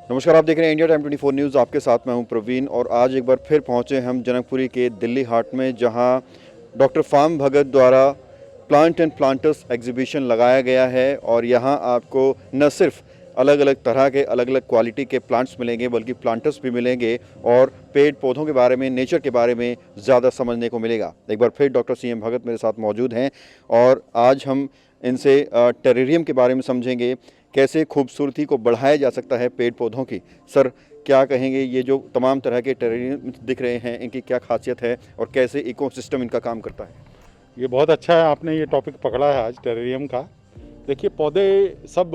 नमस्कार, आप देख रहे हैं इंडिया टाइम 24 न्यूज़। आपके साथ मैं हूं प्रवीण और आज एक बार फिर पहुंचे हम जनकपुरी के दिल्ली हाट में, जहां डॉक्टर फार्म भगत द्वारा प्लांट एंड प्लांटर्स एग्जीबिशन लगाया गया है। और यहां आपको न सिर्फ अलग अलग तरह के अलग अलग क्वालिटी के प्लांट्स मिलेंगे, बल्कि प्लांटर्स भी मिलेंगे और पेड़ पौधों के बारे में, नेचर के बारे में ज़्यादा समझने को मिलेगा। एक बार फिर डॉक्टर CM भगत मेरे साथ मौजूद हैं और आज हम इनसे टेरेरियम के बारे में समझेंगे, कैसे खूबसूरती को बढ़ाया जा सकता है पेड़ पौधों की। सर, क्या कहेंगे, ये जो तमाम तरह के टेरेरियम दिख रहे हैं, इनकी क्या खासियत है और कैसे इकोसिस्टम इनका काम करता है? ये बहुत अच्छा है, आपने ये टॉपिक पकड़ा है आज टेरेरियम का। देखिए, पौधे सब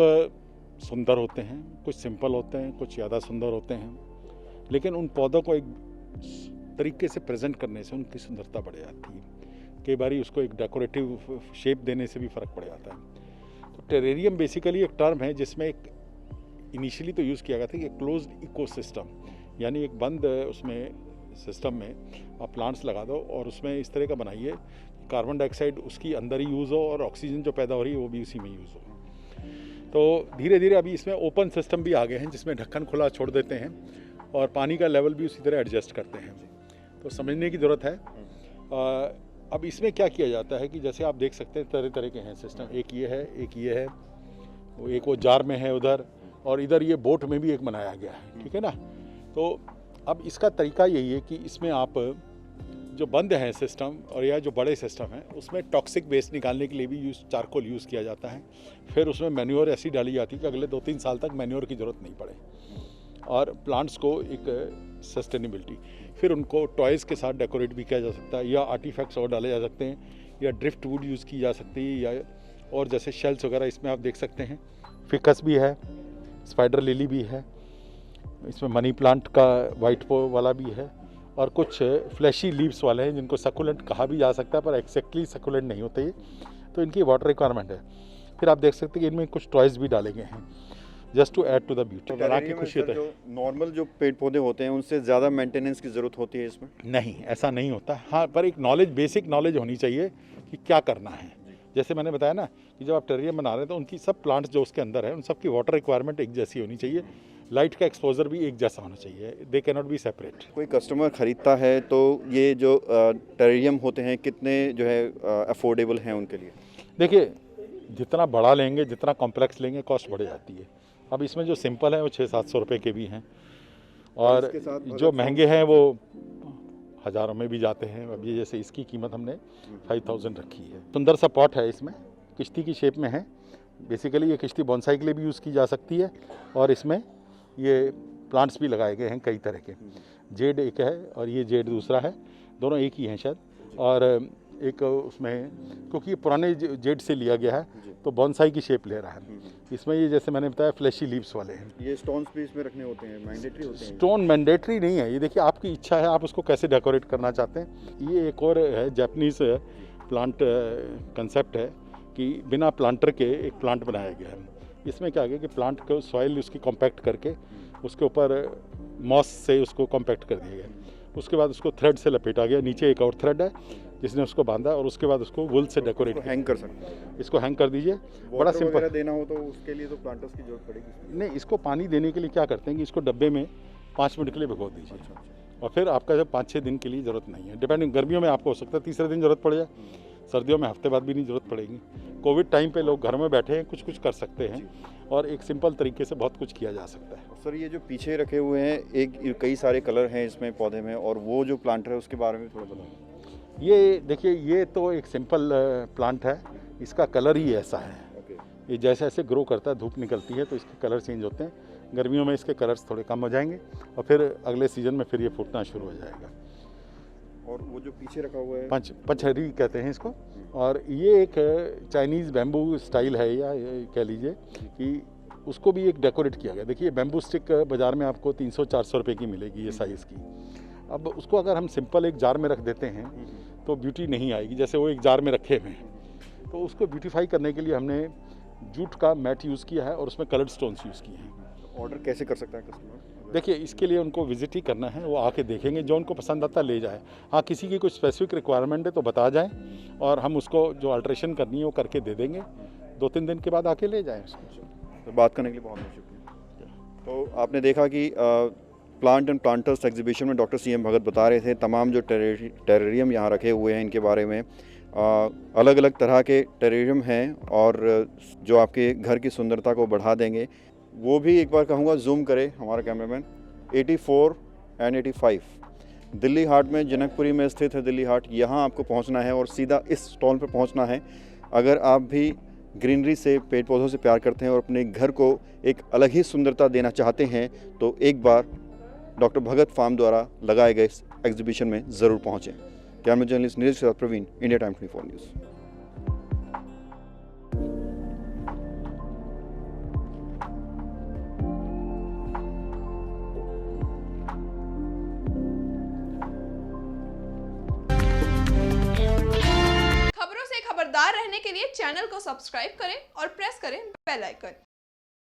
सुंदर होते हैं, कुछ सिंपल होते हैं, कुछ ज़्यादा सुंदर होते हैं, लेकिन उन पौधों को एक तरीके से प्रेजेंट करने से उनकी सुंदरता बढ़ जाती है। कई बार उसको एक डेकोरेटिव शेप देने से भी फ़र्क पड़ जाता है। तो टेरेरियम बेसिकली एक टर्म है जिसमें एक इनिशियली तो यूज़ किया गया था कि क्लोज्ड इकोसिस्टम, यानी एक बंद उसमें सिस्टम में आप प्लांट्स लगा दो और उसमें इस तरह का बनाइए कार्बन डाइऑक्साइड उसकी अंदर ही यूज़ हो और ऑक्सीजन जो पैदा हो रही है वो भी उसी में यूज़ हो। तो धीरे धीरे अभी इसमें ओपन सिस्टम भी आ गए हैं जिसमें ढक्कन खुला छोड़ देते हैं और पानी का लेवल भी उसी तरह एडजस्ट करते हैं। तो समझने की ज़रूरत है। अब इसमें क्या किया जाता है कि जैसे आप देख सकते हैं तरह तरह के हैं सिस्टम, एक ये है, एक ये है, एक वो जार में है उधर, और इधर ये बोट में भी एक बनाया गया है, ठीक है ना। तो अब इसका तरीका यही है कि इसमें आप जो बंद है सिस्टम और या जो बड़े सिस्टम है उसमें टॉक्सिक वेस्ट निकालने के लिए भी चारकोल यूज़ किया जाता है। फिर उसमें मैन्योर ऐसी डाली जाती है कि अगले 2-3 साल तक मैन्योर की ज़रूरत नहीं पड़े और प्लांट्स को एक सस्टेनेबिलिटी। फिर उनको टॉयज़ के साथ डेकोरेट भी किया जा सकता है या आर्टिफैक्ट्स और डाले जा सकते हैं या ड्रिफ्ट वुड यूज़ की जा सकती है, या और जैसे शेल्स वगैरह इसमें आप देख सकते हैं। फिकस भी है, स्पाइडर लिली भी है, इसमें मनी प्लांट का वाइट पो वाला भी है और कुछ फ्लैशी लीव्स वाले हैं जिनको सकुलेंट कहा भी जा सकता है, पर एक्जैक्टली सकुलेंट नहीं होते ये, तो इनकी वाटर रिक्वायरमेंट है। फिर आप देख सकते हैं कि इनमें कुछ टॉयज़ भी डाले गए हैं just to add to the beauty. बना के खुशी होता है। जो नॉर्मल जो पेड़ पौधे होते हैं उनसे ज़्यादा मेंटेनेंस की ज़रूरत होती है इसमें? नहीं, ऐसा नहीं होता। हाँ, पर एक नॉलेज, बेसिक नॉलेज होनी चाहिए कि क्या करना है। जैसे मैंने बताया ना कि जब आप टेरेरियम बना रहे हैं तो उनकी सब प्लांट्स जो उसके अंदर है उन सब की वाटर रिक्वायरमेंट एक जैसी होनी चाहिए, लाइट का एक्सपोजर भी एक जैसा होना चाहिए, they can not be separate. कोई कस्टमर ख़रीदता है तो ये जो टेरेरियम होते हैं कितने जो है अफोर्डेबल हैं उनके लिए? देखिए, जितना बड़ा लेंगे, जितना कॉम्प्लेक्स लेंगे, कॉस्ट बढ़ जाती है। अब इसमें जो सिंपल है वो 600-700 रुपये के भी हैं और जो महंगे हैं वो हज़ारों में भी जाते हैं। अब ये जैसे इसकी कीमत हमने 5000 रखी है। सुंदर सा पॉट है, इसमें किश्ती की शेप में है। बेसिकली ये किश्ती बॉन्साई के लिए भी यूज़ की जा सकती है और इसमें ये प्लांट्स भी लगाए गए हैं कई तरह के। जेड एक है और ये जेड दूसरा है, दोनों एक ही हैं शायद। और एक उसमें क्योंकि ये पुराने जेड से लिया गया है तो बॉन्साई की शेप ले रहा है। इसमें ये जैसे मैंने बताया फ्लैशी लीव्स वाले हैं। ये स्टोन्स भी इसमें रखने होते हैं, मैंडेटरी होते हैं? स्टोन मैंडेटरी नहीं है, ये देखिए आपकी इच्छा है, आप उसको कैसे डेकोरेट करना चाहते हैं। ये एक और है, जापानीज प्लांट कंसेप्ट है कि बिना प्लांटर के एक प्लांट बनाया गया है। इसमें क्या है कि प्लांट को सॉइल उसकी कॉम्पैक्ट करके उसके ऊपर मॉस से उसको कॉम्पैक्ट कर दिया गया, उसके बाद उसको थ्रेड से लपेटा गया, नीचे एक और थ्रेड है जिसने उसको बांधा और उसके बाद उसको वुल से डेकोरेट हैंग कर सकते हैं। इसको हैंग कर दीजिए। बड़ा सिंपल देना हो तो उसके लिए तो प्लांटर्स की जरूरत पड़ेगी? नहीं, इसको पानी देने के लिए क्या करते हैं कि इसको डब्बे में 5 मिनट के लिए भिगो दीजिए। और फिर आपका जब 5-6 दिन के लिए ज़रूरत नहीं है, डिपेंडिंग, गर्मियों में आपको हो सकता है तीसरे दिन ज़रूरत पड़ जाए, सर्दियों में हफ्ते बाद भी नहीं ज़रूरत पड़ेगी। कोविड टाइम पे लोग घर में बैठे हैं, कुछ कुछ कर सकते हैं और एक सिंपल तरीके से बहुत कुछ किया जा सकता है। सर, ये जो पीछे रखे हुए हैं, एक कई सारे कलर हैं इसमें पौधे में, और वो जो प्लांटर है उसके बारे में थोड़ा बताओ। ये देखिए, ये तो एक सिंपल प्लांट है, इसका कलर ही ऐसा है। ये जैसे जैसे ग्रो करता है, धूप निकलती है तो इसके कलर चेंज होते हैं। गर्मियों में इसके कलर्स थोड़े कम हो जाएंगे और फिर अगले सीजन में फिर ये फूटना शुरू हो जाएगा। और वो जो पीछे रखा हुआ है पचहरी कहते हैं इसको, और ये एक चाइनीज़ बैम्बू स्टाइल है, या कह लीजिए कि उसको भी एक डेकोरेट किया गया। देखिए, बैम्बू स्टिक बाज़ार में आपको 300-400 रुपये की मिलेगी ये साइज़ की। अब उसको अगर हम सिंपल एक जार में रख देते हैं तो ब्यूटी नहीं आएगी, जैसे वो एक जार में रखे हुए हैं। तो उसको ब्यूटीफाई करने के लिए हमने जूट का मैट यूज़ किया है और उसमें कलर्ड स्टोन्स यूज़ किए हैं। ऑर्डर कैसे कर सकता है कस्टमर? देखिए, इसके लिए उनको विजिट ही करना है, वो आके देखेंगे, जो उनको पसंद आता ले जाए। हाँ, किसी की कुछ स्पेसिफिक रिक्वायरमेंट है तो बता जाएं और हम उसको जो अल्ट्रेशन करनी है वो करके दे देंगे। 2-3 दिन के बाद आके ले जाएं उसको। तो बात करने के लिए बहुत बहुत शुक्रिया। तो आपने देखा कि प्लांट एंड प्लांटर्स एग्जीबिशन में डॉक्टर CM भगत बता रहे थे तमाम जो टेरेरियम यहाँ रखे हुए हैं इनके बारे में। अलग अलग तरह के टेरेरियम हैं और जो आपके घर की सुंदरता को बढ़ा देंगे। वो भी एक बार कहूँगा जूम करे हमारा कैमरामैन। 84 एंड 85 दिल्ली हाट में, जनकपुरी में स्थित है दिल्ली हाट। यहाँ आपको पहुँचना है और सीधा इस स्टॉल पर पहुँचना है। अगर आप भी ग्रीनरी से, पेड़ पौधों से प्यार करते हैं और अपने घर को एक अलग ही सुंदरता देना चाहते हैं तो एक बार डॉक्टर भगत फार्म द्वारा लगाए गए इस एग्जीबिशन में ज़रूर पहुँचें। कैमरा जर्नलिस्ट नीरज के साथ प्रवीण, इंडिया टाइम 24 न्यूज़। खबरों से खबरदार रहने के लिए चैनल को सब्सक्राइब करें और प्रेस करें बेल आइकन।